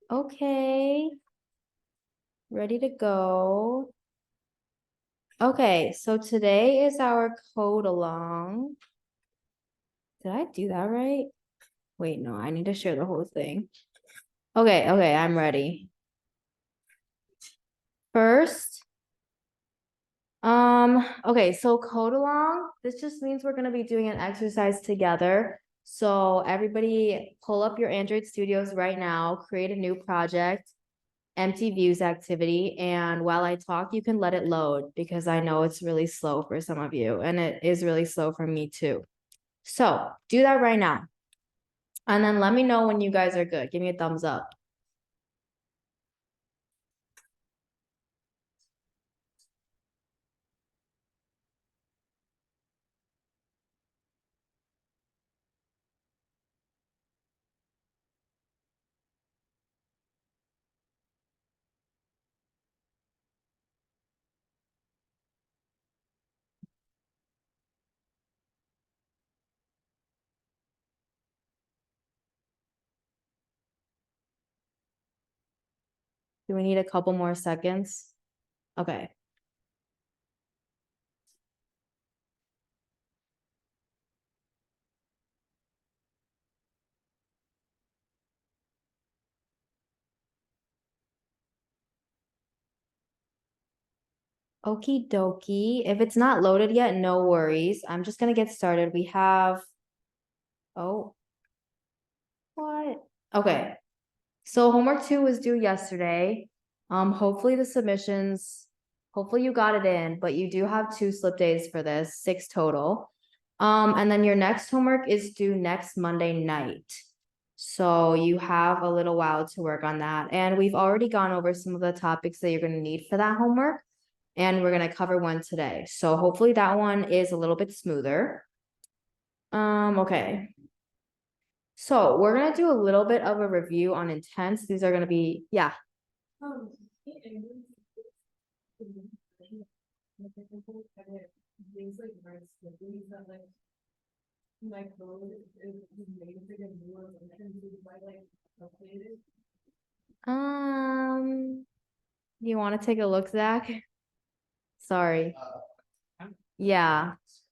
Okay. Ready to go. Okay, so today is our code along. Did I do that right? Wait, no, I need to share the whole thing. Okay, I'm ready. First, okay, so code along, this just means we're gonna be doing an exercise together. So everybody pull up your Android Studios right now, create a new project, empty views activity, and while I talk, you can let it load because I know it's really slow for some of you, and it is really slow for me too. So do that right now. And then let me know when you guys are good. Give me a thumbs up. Do we need a couple more seconds? Okay. Okie dokie. If it's not loaded yet, no worries. I'm just gonna get started. We have, oh, what? Okay. So homework 2 was due yesterday. Hopefully the submissions, hopefully you got it in, but you do have 2 slip days for this, 6 total. And then your next homework is due next Monday night. So you have a little while to work on that. And we've already gone over some of the topics that you're going to need for that homework. And we're going to cover one today. So hopefully that one is a little bit smoother. Okay. So we're going to do a little bit of a review on intents. These are going to be, yeah. You want to take a look, Zach? Sorry. Yeah.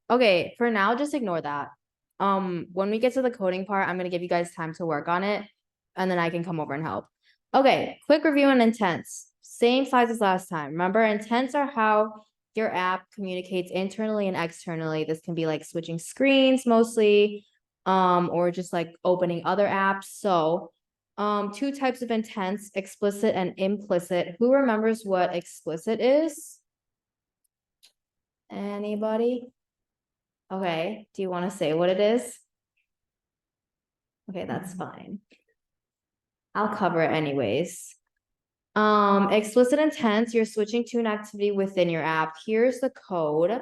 Okay, for now, just ignore that. When we get to the coding part, I'm gonna give you guys time to work on it, and then I can come over and help. Okay, quick review on intents. Same size as last time. Remember, intents are how your app communicates internally and externally. This can be like switching screens mostly, or just like opening other apps. So, 2 types of intents, explicit and implicit. Who remembers what explicit is? Anybody? Okay, do you want to say what it is? Okay, that's fine. I'll cover it anyways. Explicit intents, you're switching to an activity within your app. Here's the code.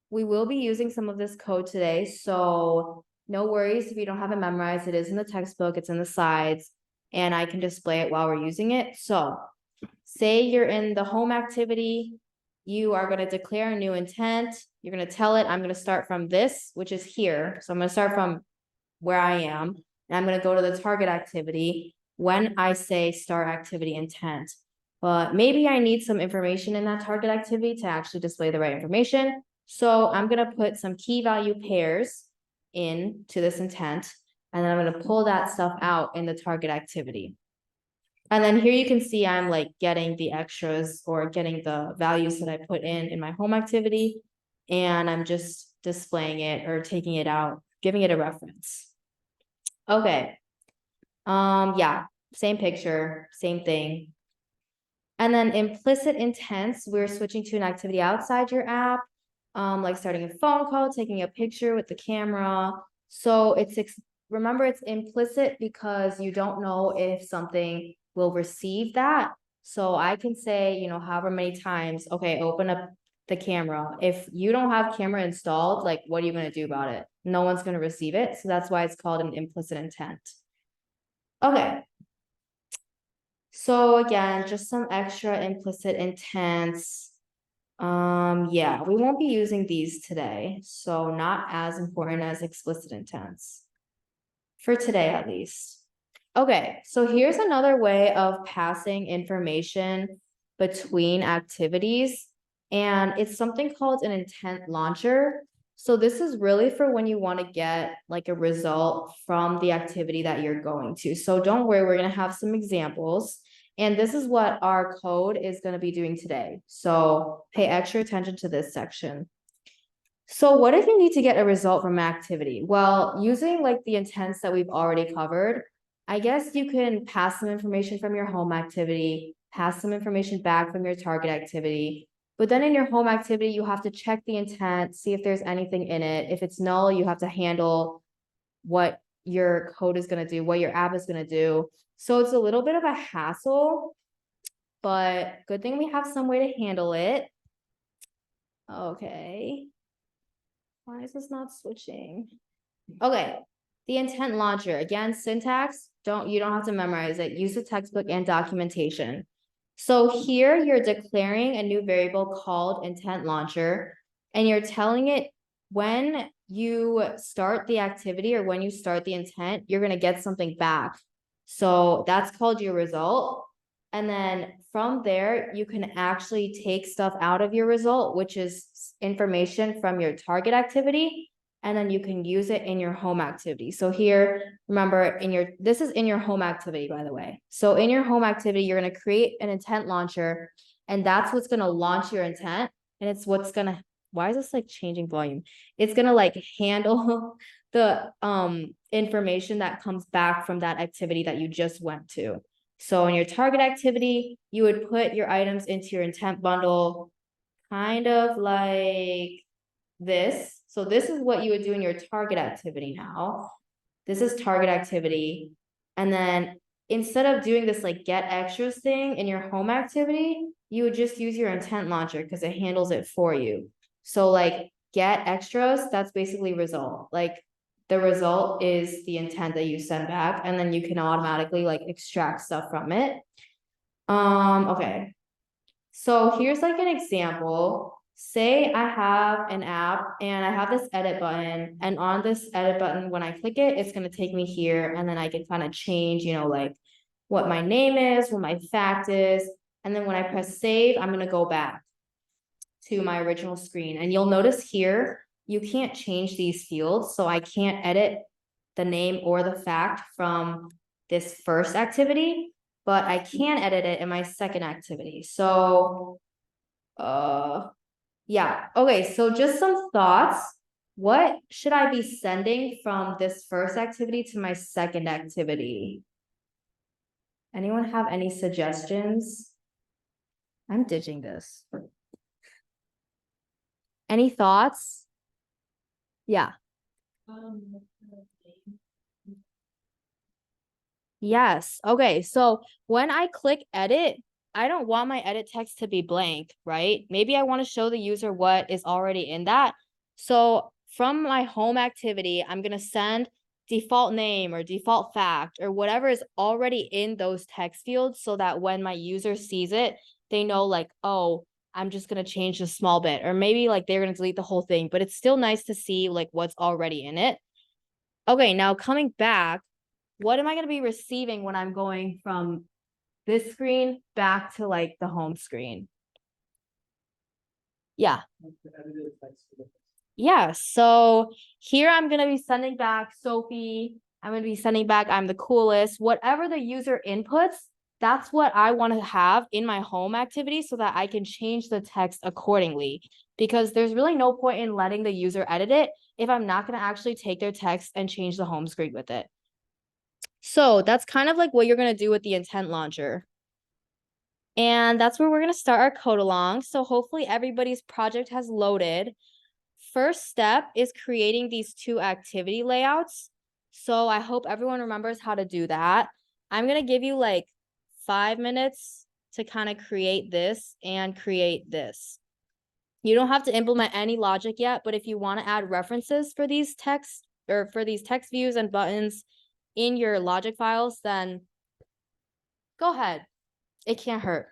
We will be using some of this code today, so no worries if you don't have it memorized. It is in the textbook, it's in the slides, and I can display it while we're using it. So say you're in the home activity, you are going to declare a new intent. You're going to tell it, I'm going to start from this, which is here. So I'm going to start from where I am, and I'm going to go to the target activity when I say start activity intent. But maybe I need some information in that target activity to actually display the right information. So I'm going to put some key value pairs into this intent, and then I'm going to pull that stuff out in the target activity. And then here you can see I'm like getting the extras or getting the values that I put in my home activity. And I'm just displaying it or taking it out, giving it a reference. Okay. Yeah, same picture, same thing. And then implicit intents, we're switching to an activity outside your app, like starting a phone call, taking a picture with the camera. So remember it's implicit because you don't know if something will receive that. So I can say, however many times, okay, open up the camera. If you don't have camera installed, like what are you going to do about it? No one's going to receive it. So that's why it's called an implicit intent. Okay. So again, just some extra implicit intents. Yeah, we won't be using these today, so not as important as explicit intents. For today, at least. Okay, so here's another way of passing information between activities, and it's something called an intent launcher. So this is really for when you want to get like a result from the activity that you're going to. So don't worry, we're going to have some examples. And this is what our code is going to be doing today. So pay extra attention to this section. So what if you need to get a result from an activity? Well, using like the intents that we've already covered, I guess you can pass some information from your home activity, pass some information back from your target activity. But then in your home activity, you have to check the intent, see if there's anything in it. If it's null, you have to handle what your code is going to do, what your app is going to do. So it's a little bit of a hassle, but good thing we have some way to handle it. Okay. Why is this not switching? Okay, the intent launcher. Again, syntax, you don't have to memorize it. Use the textbook and documentation. So here you're declaring a new variable called intent launcher, and you're telling it when you start the activity or when you start the intent, you're going to get something back. So that's called your result. And then from there, you can actually take stuff out of your result, which is information from your target activity, and then you can use it in your home activity. So here, remember this is in your home activity, by the way. So in your home activity, you're going to create an intent launcher, and that's what's going to launch your intent. And it's what's going to, why is this like changing volume? It's going to like handle the information that comes back from that activity that you just went to. So in your target activity, you would put your items into your intent bundle, kind of like this. So this is what you would do in your target activity now. This is target activity. And then instead of doing this like get extras thing in your home activity, you would just use your intent launcher because it handles it for you. So like get extras, that's basically result. Like the result is the intent that you send back, and then you can automatically like extract stuff from it. Okay. So here's like an example. Say I have an app and I have this edit button, and on this edit button, when I click it, it's going to take me here, and then I can kind of change, like what my name is, what my fact is. And then when I press save, I'm going to go back to my original screen. And you'll notice here, you can't change these fields. So I can't edit the name or the fact from this first activity, but I can edit it in my second activity. So, yeah. Okay, so just some thoughts. What should I be sending from this first activity to my second activity? Anyone have any suggestions? I'm ditching this. Any thoughts? Yeah. Yes. Okay. So when I click edit, I don't want my edit text to be blank, right? Maybe I want to show the user what is already in that. So from my home activity, I'm going to send default name or default fact or whatever is already in those text fields so that when my user sees it, they know like, oh, I'm just going to change a small bit, or maybe like they're going to delete the whole thing, but it's still nice to see like what's already in it. Okay, now coming back, what am I going to be receiving when I'm going from this screen back to like the home screen? Yeah. Yeah, so here I'm going to be sending back Sophie. I'm going to be sending back I'm the coolest. Whatever the user inputs, that's what I want to have in my home activity so that I can change the text accordingly. Because there's really no point in letting the user edit it if I'm not going to actually take their text and change the home screen with it. So that's kind of like what you're going to do with the intent launcher. And that's where we're going to start our code along. So hopefully everybody's project has loaded. First step is creating these two activity layouts. So I hope everyone remembers how to do that. I'm going to give you like 5 minutes to kind of create this and create this. You don't have to implement any logic yet, but if you want to add references for these text or for these text views and buttons in your logic files, then go ahead. It can't hurt.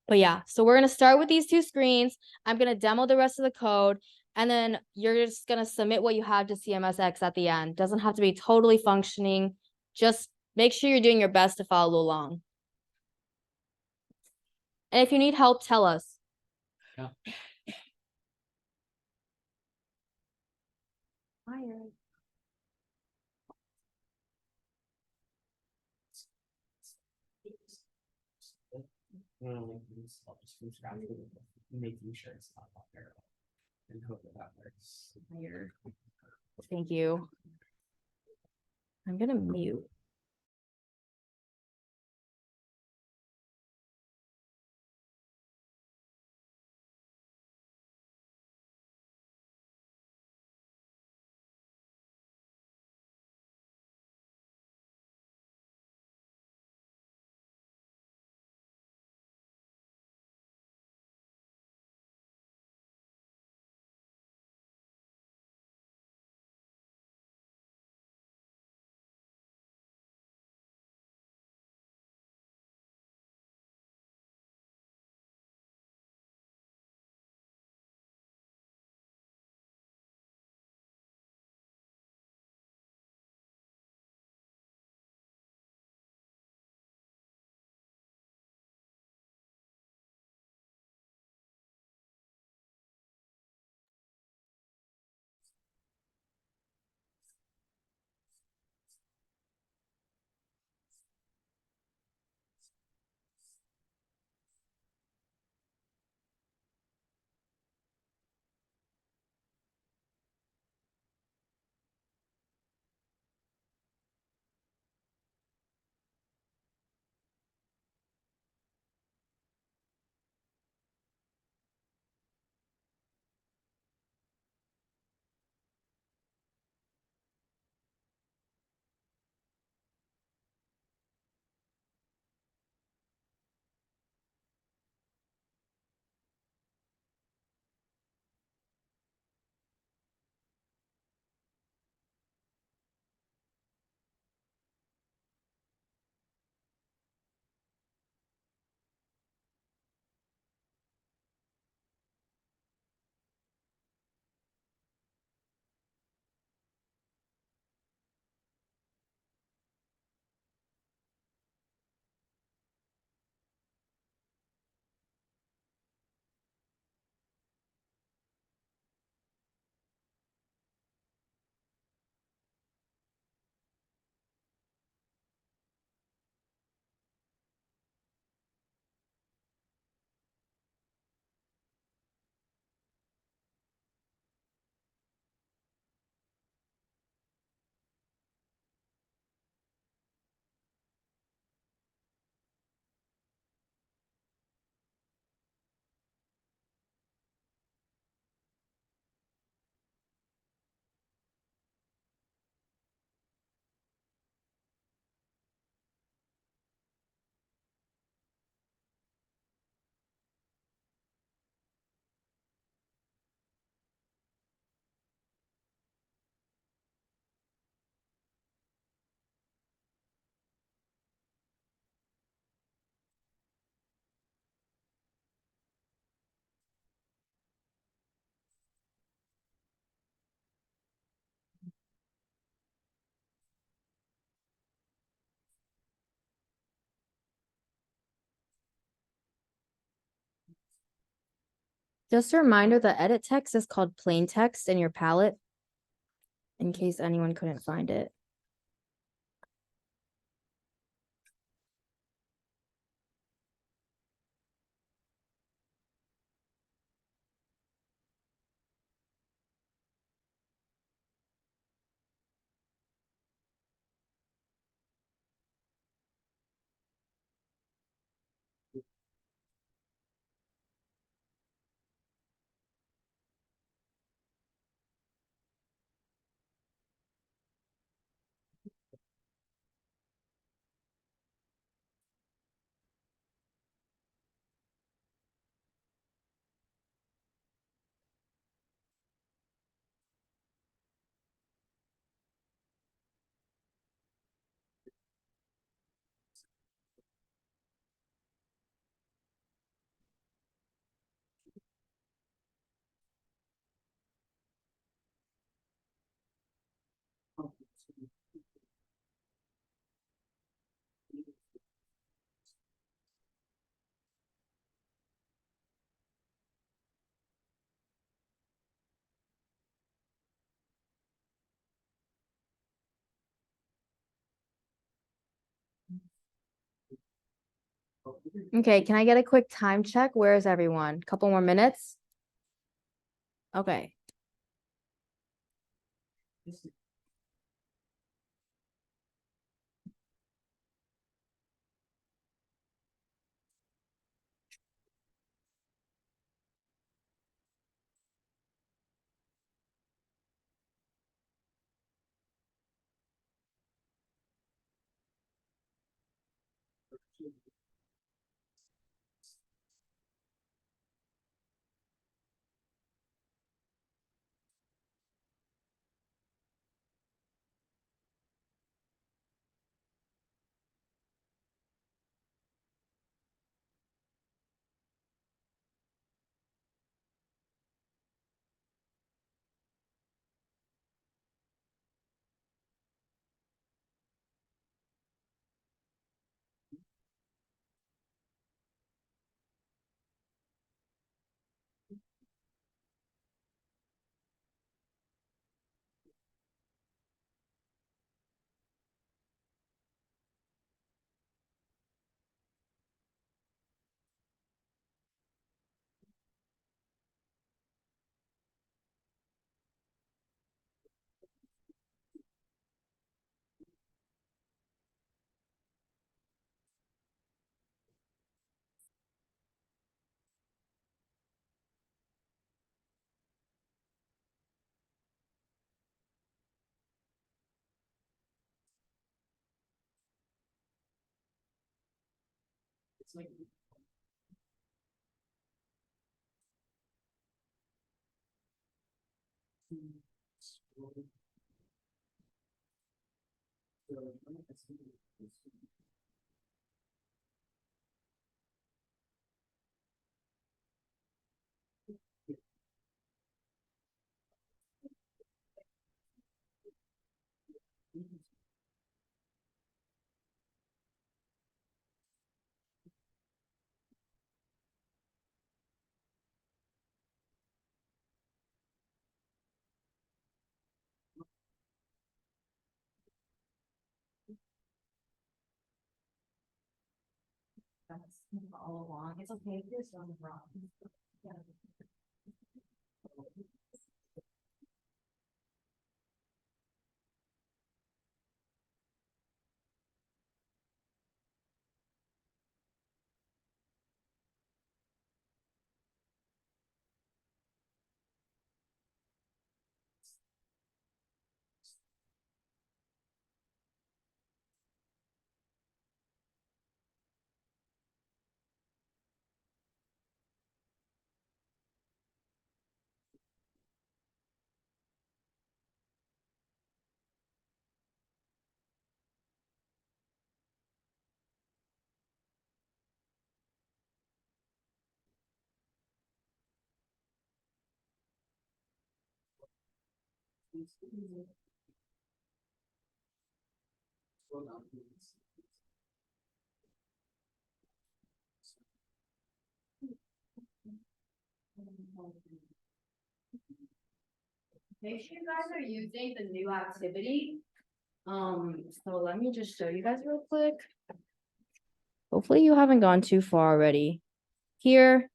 But yeah, so we're going to start with these two screens. I'm going to demo the rest of the code, and then you're just going to submit what you have to CMSX at the end. Doesn't have to be totally functioning, Just make sure you're doing your best to follow along. And if you need help, tell us. Yeah. I'll just from scratch, making sure it's not on there. And hope that works. Thank you. I'm gonna mute. Just a reminder, the edit text is called plain text in your palette, in case anyone couldn't find it. Okay, can I get a quick time check? Where is everyone? Couple more minutes? Okay. It's like. That's all along. It's okay if you're still wrong. Make sure you guys are using the new activity. So let me just show you guys real quick. Hopefully you haven't gone too far already. Here,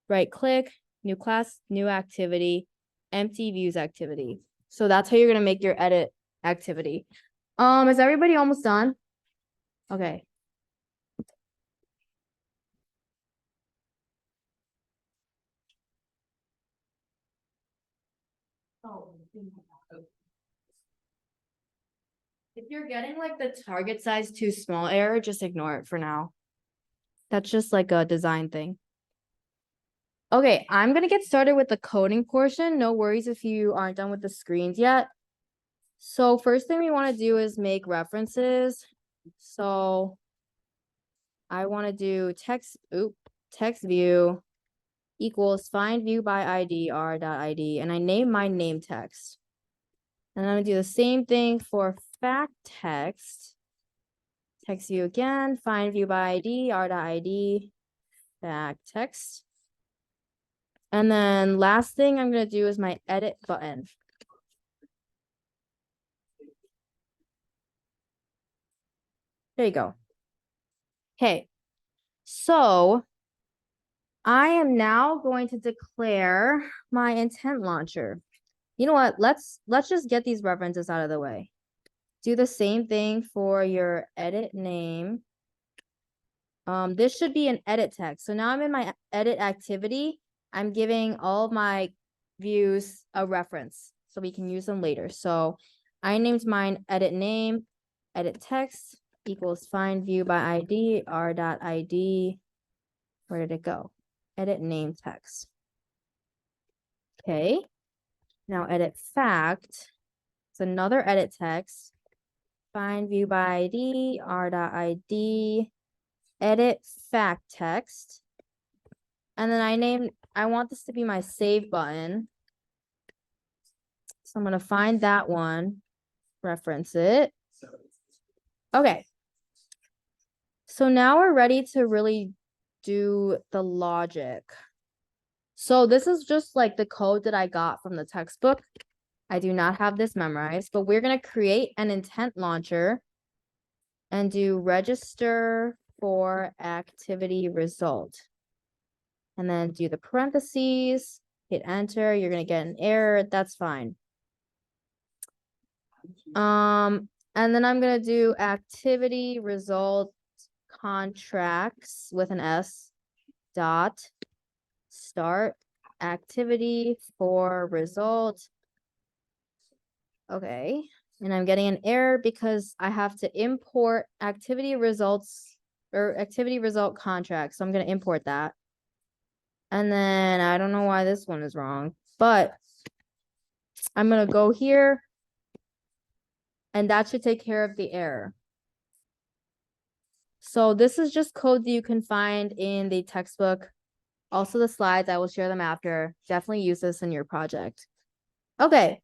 right click, new class, new activity, empty views activity. So that's how you're gonna make your edit activity. Is everybody almost done? Okay. If you're getting like the target size too small error, just ignore it for now. That's just like a design thing. Okay, I'm gonna get started with the coding portion. No worries if you aren't done with the screens yet. So first thing we want to do is make references. So I want to do text view equals find view by ID r.id, and I name my name text. And I'm gonna do the same thing for fact text. Text view again, find view by ID r.id, fact text. And then last thing I'm gonna do is my edit button. There you go. Okay. So I am now going to declare my intent launcher. You know what? Let's just get these references out of the way. Do the same thing for your edit name. This should be an edit text. So now I'm in my edit activity. I'm giving all of my views a reference so we can use them later. So I named mine edit name, edit text equals find view by ID, r.id. Where did it go? Edit name text. Okay. Now edit fact. It's another edit text. Find view by ID, r.id, edit fact text. And then I want this to be my save button. So I'm going to find that one, reference it. Okay. So now we're ready to really do the logic. So this is just like the code that I got from the textbook. I do not have this memorized, but we're going to create an intent launcher and do register for activity result. And then do the parentheses, hit enter, you're going to get an error. That's fine. And then I'm going to do activity result contracts with an S dot start activity for result. Okay. And I'm getting an error because I have to import activity results or activity result contract. So I'm going to import that. And then I don't know why this one is wrong, but I'm going to go here and that should take care of the error. So this is just code that you can find in the textbook. Also the slides, I will share them after. Definitely use this in your project. Okay.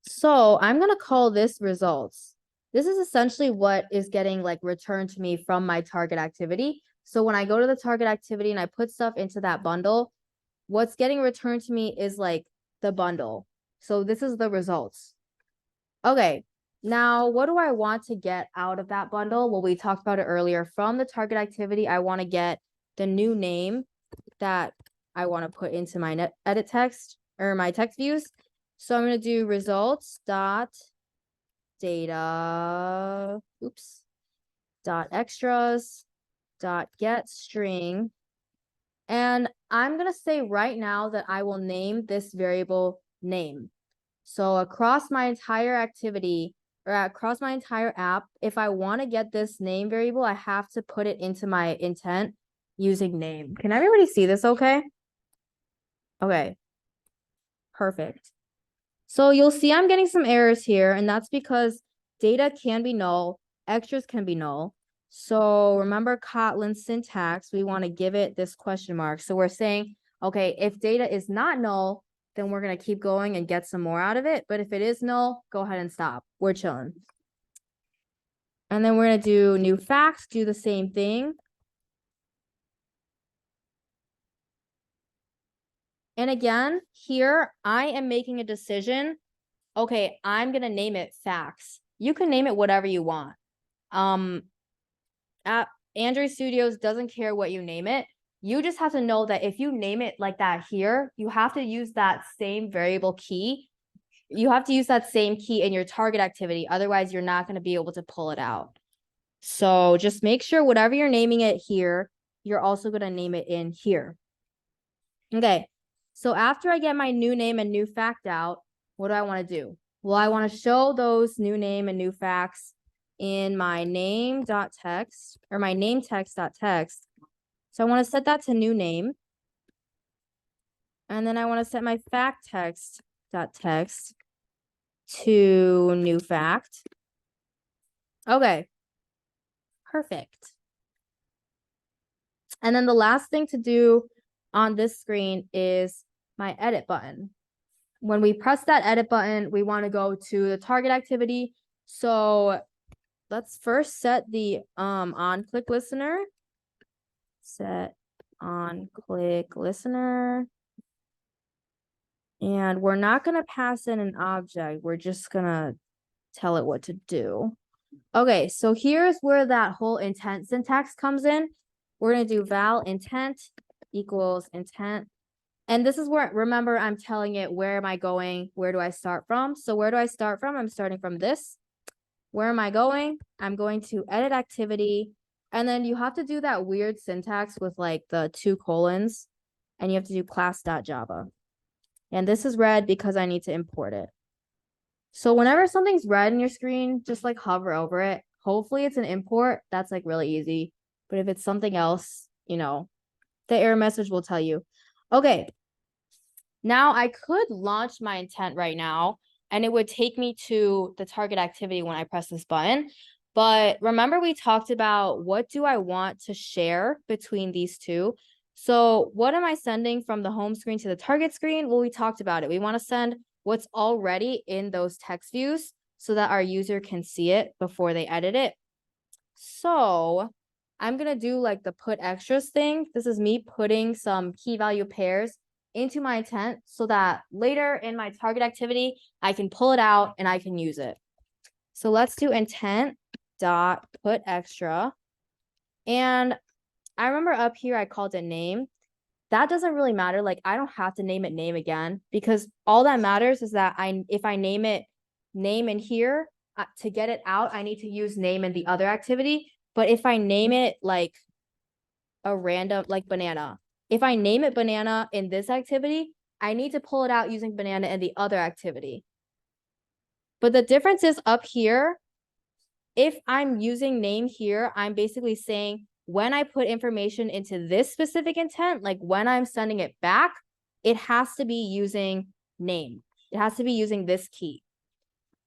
So I'm going to call this results. This is essentially what is getting like returned to me from my target activity. So when I go to the target activity and I put stuff into that bundle, what's getting returned to me is like the bundle. So this is the results. Okay. Now, what do I want to get out of that bundle? Well, we talked about it earlier. From the target activity, I want to get the new name that I want to put into my edit text or my text views. So I'm going to do results dot data, dot extras dot get string. And I'm going to say right now that I will name this variable name. So across my entire activity or across my entire app, if I want to get this name variable, I have to put it into my intent using name. Can everybody see this okay? Okay. Perfect. So you'll see I'm getting some errors here, and that's because data can be null, extras can be null. So remember Kotlin syntax, we want to give it this question mark. So we're saying, okay, if data is not null, then we're going to keep going and get some more out of it. But if it is null, go ahead and stop. We're chilling. And then we're going to do new facts, do the same thing. And again, here I am making a decision. Okay, I'm going to name it facts. You can name it whatever you want. At Android Studios doesn't care what you name it. You just have to know that if you name it like that here, you have to use that same variable key. You have to use that same key in your target activity. Otherwise, you're not going to be able to pull it out. So just make sure whatever you're naming it here, you're also going to name it in here. Okay. So after I get my new name and new fact out, what do I want to do? Well, I want to show those new name and new facts in my name.text or my name text.text. So I want to set that to new name. And then I want to set my fact text.text to new fact. Okay. Perfect. And then the last thing to do on this screen is my edit button. When we press that edit button, we want to go to the target activity. So let's first set the on click listener. Set on click listener. And we're not going to pass in an object. We're just going to tell it what to do. Okay, so here's where that whole intent syntax comes in. We're gonna do val intent equals intent. And this is where, remember, I'm telling it, where am I going? Where do I start from? So where do I start from? I'm starting from this. Where am I going? I'm going to edit activity. And then you have to do that weird syntax with like the 2 colons. And you have to do class.java. And this is red because I need to import it. So whenever something's red in your screen, just like hover over it. Hopefully it's an import. That's like really easy. But if it's something else, you know, the error message will tell you. Okay. Now I could launch my intent right now and it would take me to the target activity when I press this button. But remember we talked about what do I want to share between these two? So what am I sending from the home screen to the target screen? Well, we talked about it. We want to send what's already in those text views so that our user can see it before they edit it. So I'm going to do like the put extras thing. This is me putting some key value pairs into my intent so that later in my target activity, I can pull it out and I can use it. So let's do intent dot put extra. And I remember up here, I called it name. That doesn't really matter. Like I don't have to name it name again because all that matters is that if I name it name in here to get it out, I need to use name in the other activity. But if I name it like a random, like banana, if I name it banana in this activity, I need to pull it out using banana in the other activity. But the difference is up here, if I'm using name here, I'm basically saying when I put information into this specific intent, like when I'm sending it back, it has to be using name. It has to be using this key.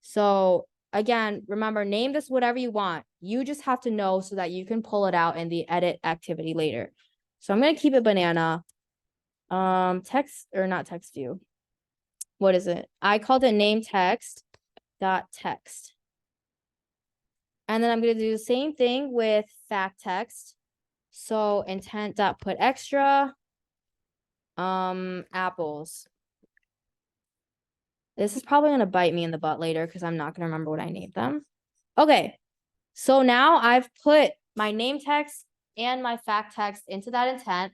So again, remember, name this whatever you want. You just have to know so that you can pull it out in the edit activity later. So I'm going to keep it banana. Text or not text view. What is it? I called it name text dot text. And then I'm going to do the same thing with fact text. So intent dot put extra. Apples. This is probably going to bite me in the butt later because I'm not going to remember what I named them. Okay. So now I've put my name text and my fact text into that intent.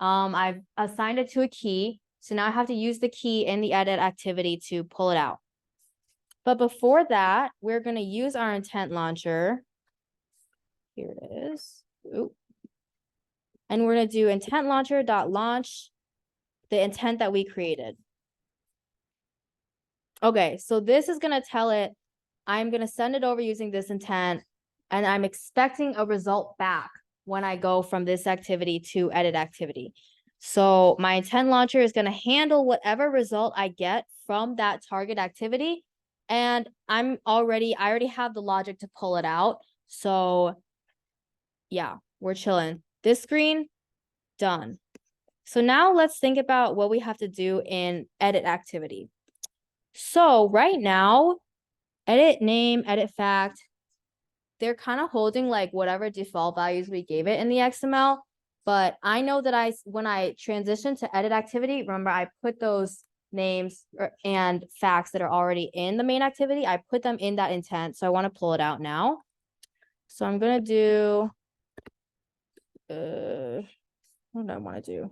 I've assigned it to a key. So now I have to use the key in the edit activity to pull it out. But before that, we're going to use our intent launcher. Here it is. Ooh. And we're going to do intent launcher dot launch the intent that we created. Okay, so this is going to tell it, I'm going to send it over using this intent, and I'm expecting a result back when I go from this activity to edit activity. So my intent launcher is going to handle whatever result I get from that target activity. And I already have the logic to pull it out. So yeah, we're chilling. This screen, done. So now let's think about what we have to do in edit activity. So right now, edit name, edit fact, they're kind of holding like whatever default values we gave it in the XML. But I know that when I transition to edit activity, remember I put those names and facts that are already in the main activity, I put them in that intent. So I want to pull it out now. So I'm going to do, what do I want to do?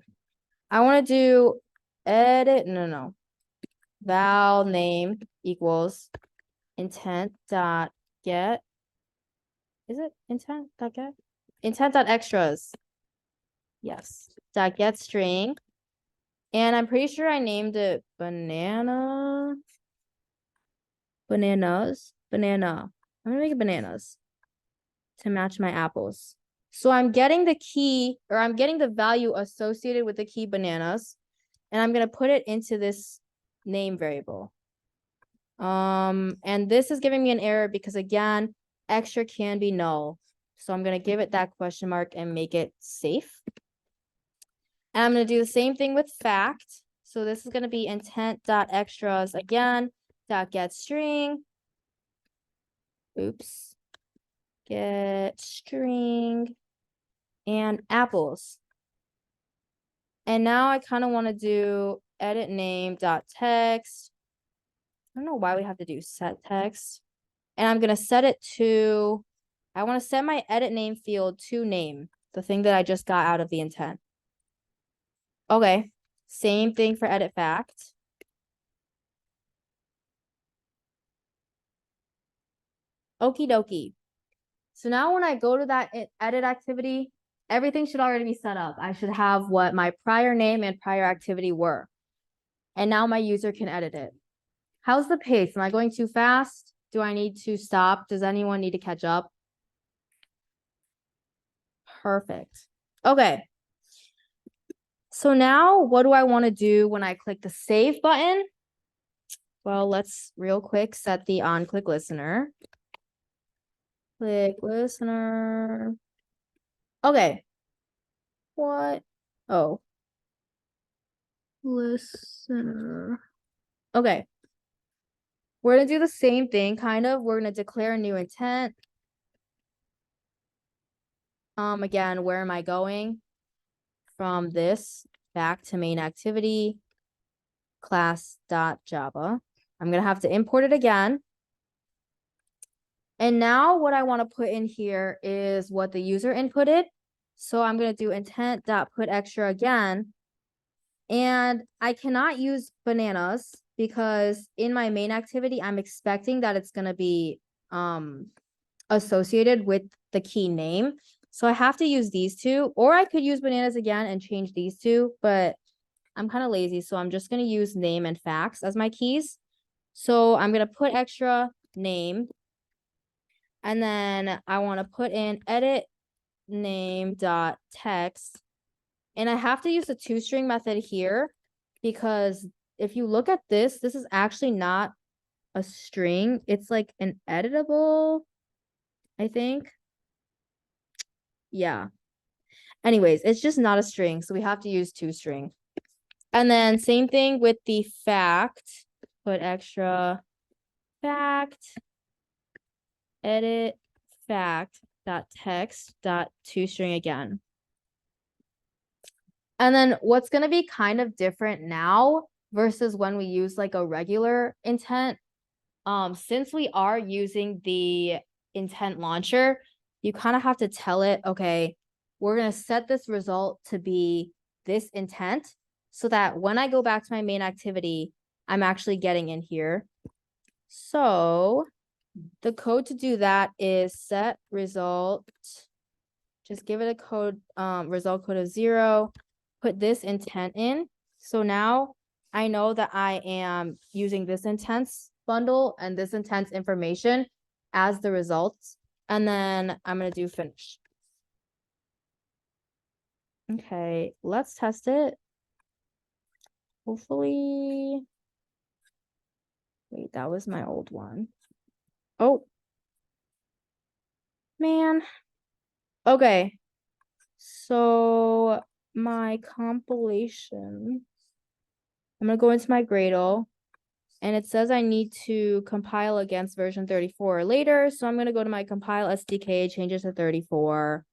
I want to do edit, no. Val name equals intent dot get. Is it intent dot get? Intent dot extras. Yes. Dot get string. And I'm pretty sure I named it banana. Bananas. Banana. I'm gonna make it bananas to match my apples. So I'm getting the key, or I'm getting the value associated with the key bananas, and I'm gonna put it into this name variable. And this is giving me an error because again, extra can be null. So I'm gonna give it that question mark and make it safe. And I'm going to do the same thing with fact. So this is going to be intent.extras again, dot get string. Oops. Get string and apples. And now I kind of want to do edit name dot text. I don't know why we have to do set text. And I'm gonna set it to, I want to set my edit name field to name, the thing that I just got out of the intent. Okay, same thing for edit fact. Okie dokie. So now when I go to that edit activity, everything should already be set up. I should have what my prior name and prior activity were. And now my user can edit it. How's the pace? Am I going too fast? Do I need to stop? Does anyone need to catch up? Perfect. Okay. So now what do I want to do when I click the save button? Well, let's real quick set the on click listener. Click listener. Okay. What? Oh. Listener. Okay. We're gonna do the same thing, kind of. We're gonna declare a new intent. Again, where am I going? From this back to main activity, class.java. I'm gonna have to import it again. And now what I want to put in here is what the user inputted. So I'm gonna do intent.putExtra again. And I cannot use bananas because in my main activity, I'm expecting that it's gonna be associated with the key name. So I have to use these two, or I could use bananas again and change these two, but I'm kind of lazy. So I'm just going to use name and facts as my keys. So I'm going to put extra name. And then I want to put in edit name dot text. And I have to use the toString method here because if you look at this is actually not a string. It's like an editable, I think. Yeah. Anyways, it's just not a string, so we have to use toString. And then same thing with the fact. Put extra fact, edit fact dot text dot toString again. And then what's going to be kind of different now versus when we use like a regular intent, since we are using the intent launcher, you kind of have to tell it, okay, we're going to set this result to be this intent so that when I go back to my main activity, I'm actually getting in here. So the code to do that is set result. Just give it a code, result code of 0, put this intent in. So now I know that I am using this intents bundle and this intents information as the results. And then I'm going to do finish. Okay, let's test it. Hopefully. Wait, that was my old one. Oh. Man. Okay. So my compilation. I'm going to go into my Gradle. And it says I need to compile against version 34 or later. So I'm going to go to my compile SDK, change it to 34.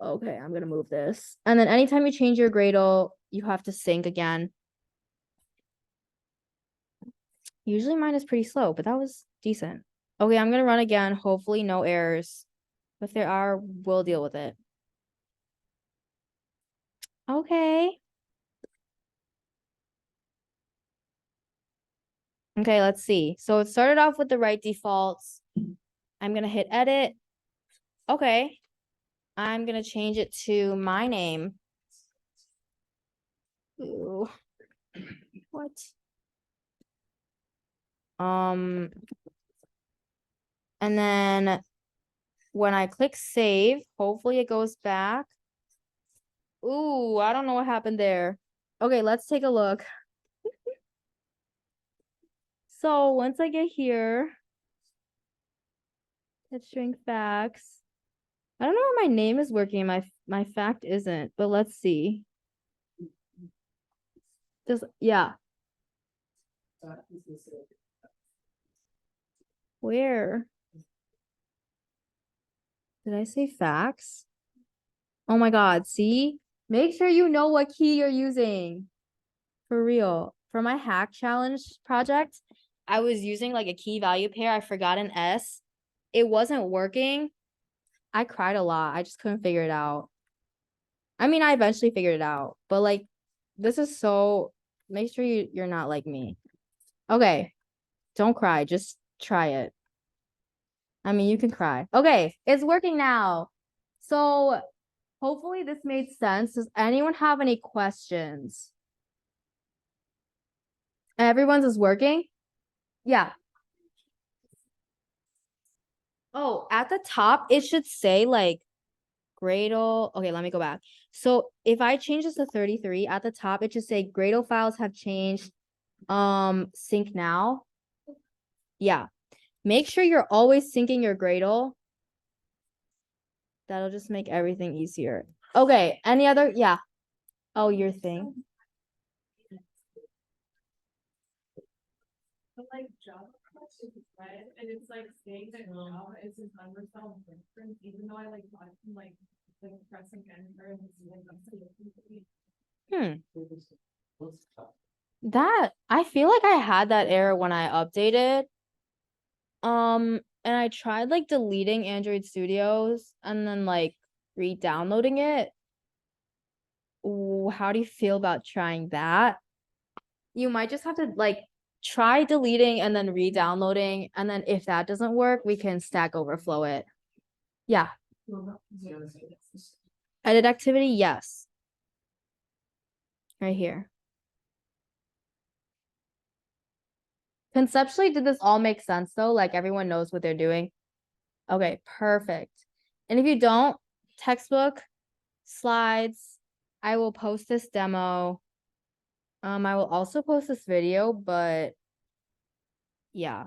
Okay, I'm going to move this. And then anytime you change your Gradle, you have to sync again. Usually mine is pretty slow, but that was decent. Okay, I'm going to run again. Hopefully no errors. If there are, we'll deal with it. Okay. Okay, let's see. So it started off with the right defaults. I'm going to hit edit. Okay. I'm going to change it to my name. Ooh. What? And then when I click save, hopefully it goes back. Ooh, I don't know what happened there. Okay, let's take a look. So once I get here, it's string facts. I don't know where my name is working. My fact isn't, but let's see. Yeah. Where? Did I say facts? Oh my God, see? Make sure you know what key you're using. For real. For my hack challenge project, I was using like a key value pair. I forgot an S. It wasn't working. I cried a lot. I just couldn't figure it out. I mean, I eventually figured it out, but like, this is so, make sure you're not like me. Okay. Don't cry. Just try it. I mean, you can cry. Okay. It's working now. So hopefully this made sense. Does anyone have any questions? Everyone's is working? Yeah. Oh, at the top, it should say like Gradle. Okay, let me go back. So if I change this to 33, at the top, it should say Gradle files have changed. Sync now. Yeah. Make sure you're always syncing your Gradle. That'll just make everything easier. Okay, any other? Yeah. Oh, your thing. But like Java is red and it's like saying that Java is a universal reference, even though I like pressing enter and it's like That I feel like I had that error when I updated. And I tried like deleting Android Studios and then like re-downloading it. Ooh, how do you feel about trying that? You might just have to like try deleting and then re-downloading, and then if that doesn't work, we can Stack Overflow it. Yeah. Edit activity, yes. Right here. Conceptually, did this all make sense though? Like everyone knows what they're doing? Okay, perfect. And if you don't, textbook, slides, I will post this demo. I will also post this video, but yeah.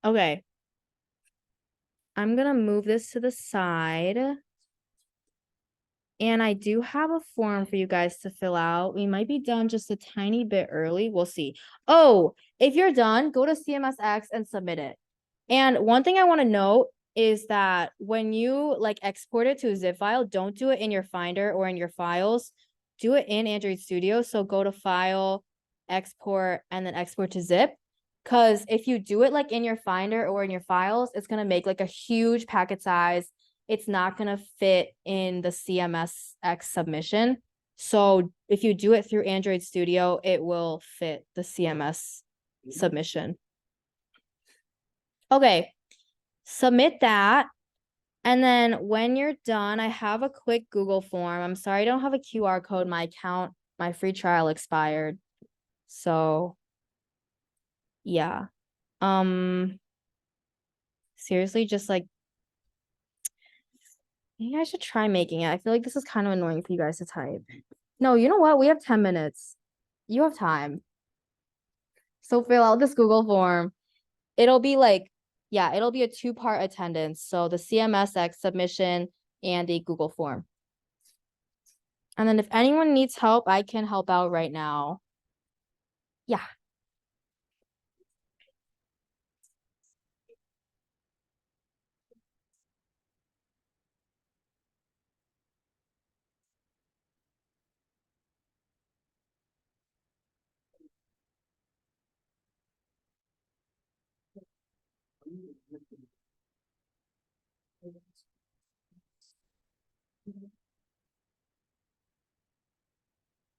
Okay. I'm gonna move this to the side. And I do have a form for you guys to fill out. We might be done just a tiny bit early. We'll see. Oh, if you're done, go to CMSX and submit it. And one thing I want to note is that when you like export it to a zip file, don't do it in your Finder or in your files. Do it in Android Studio. So go to File, Export, and then export to zip. Because if you do it like in your Finder or in your files, it's going to make like a huge packet size. It's not going to fit in the CMSX submission. So if you do it through Android Studio, it will fit the CMS submission. Okay, submit that. And then when you're done, I have a quick Google form. I'm sorry, I don't have a QR code. My account, my free trial expired. So yeah. Seriously, just like maybe I should try making it. I feel like this is kind of annoying for you guys to type. No, you know what? We have 10 minutes. You have time. So fill out this Google form. It'll be like, yeah, it'll be a 2-part attendance. So the CMSX submission and a Google form. And then if anyone needs help, I can help out right now. Yeah.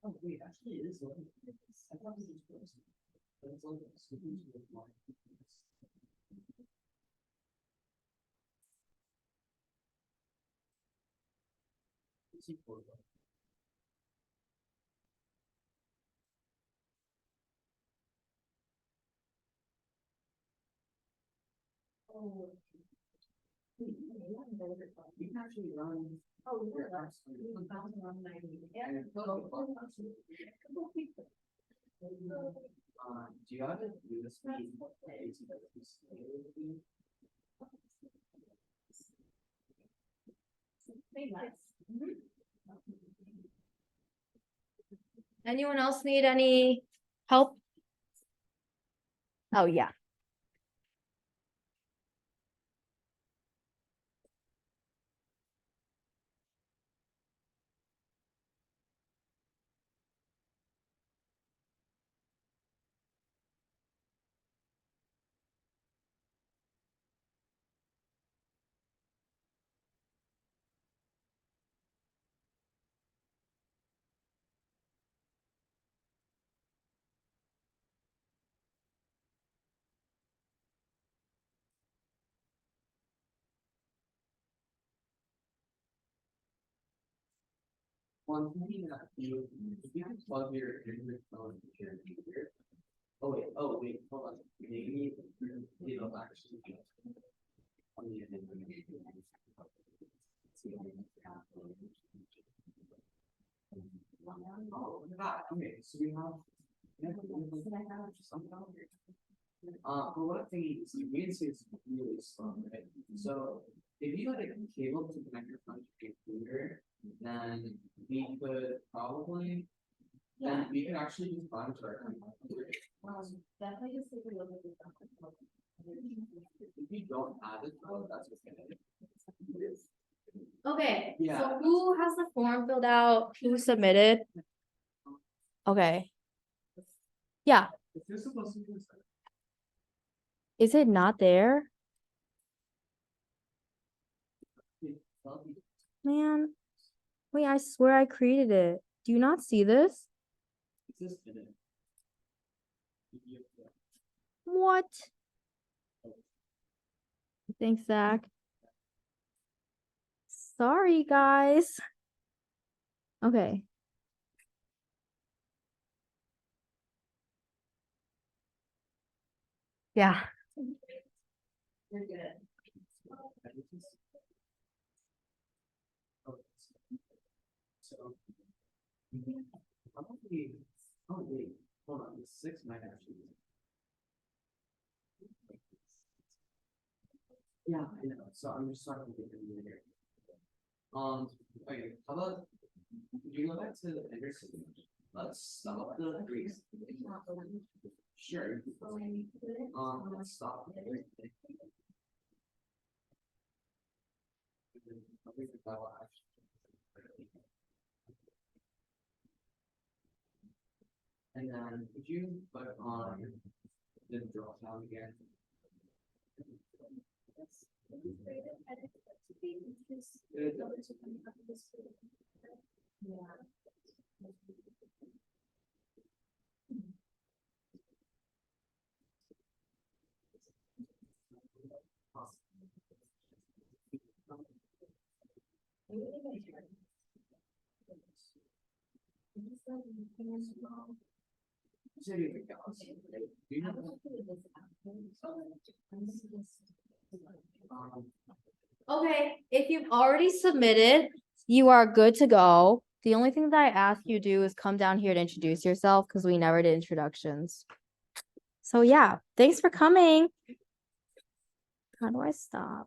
Oh, wait, actually it is. I thought it was close. But it's like students with more. Oh. You can actually run. Oh, we're actually 1,190. And do you have a USB? Anyone else need any help? Oh, yeah. One thing that you, if you can plug your internet phone into your computer. Oh wait, hold on, maybe it'll actually be. On the end of the meeting. Oh, look at that, okay, so we have. But what thing is, you can see it's really slow, right? So if you had a cable to connect your phone to your computer, then we could probably. Then we could actually just run to our computer. Definitely just take a look at If you don't have it, though, that's okay. Okay, Yeah. so who has the form filled out? Who submitted? Okay. Yeah, If you're supposed to do this. is it not there? Man, wait, I swear I created it. Do you not see this? It's just in it. What? Thanks, Zach. Sorry, guys. Okay. Yeah. You're good. So. Probably, oh wait, hold on, the 6 might actually. Yeah, I know, so I'm just trying to get in here. Okay, how about, you go back to the Anderson, let's stop the Greece. Sure. Let's stop. I think that will actually. And then if you put on the drop down again. Okay, if you've already submitted, you are good to go. The only thing that I ask you to do is come down here to introduce yourself because we never did introductions. So yeah, thanks for coming. How do I stop?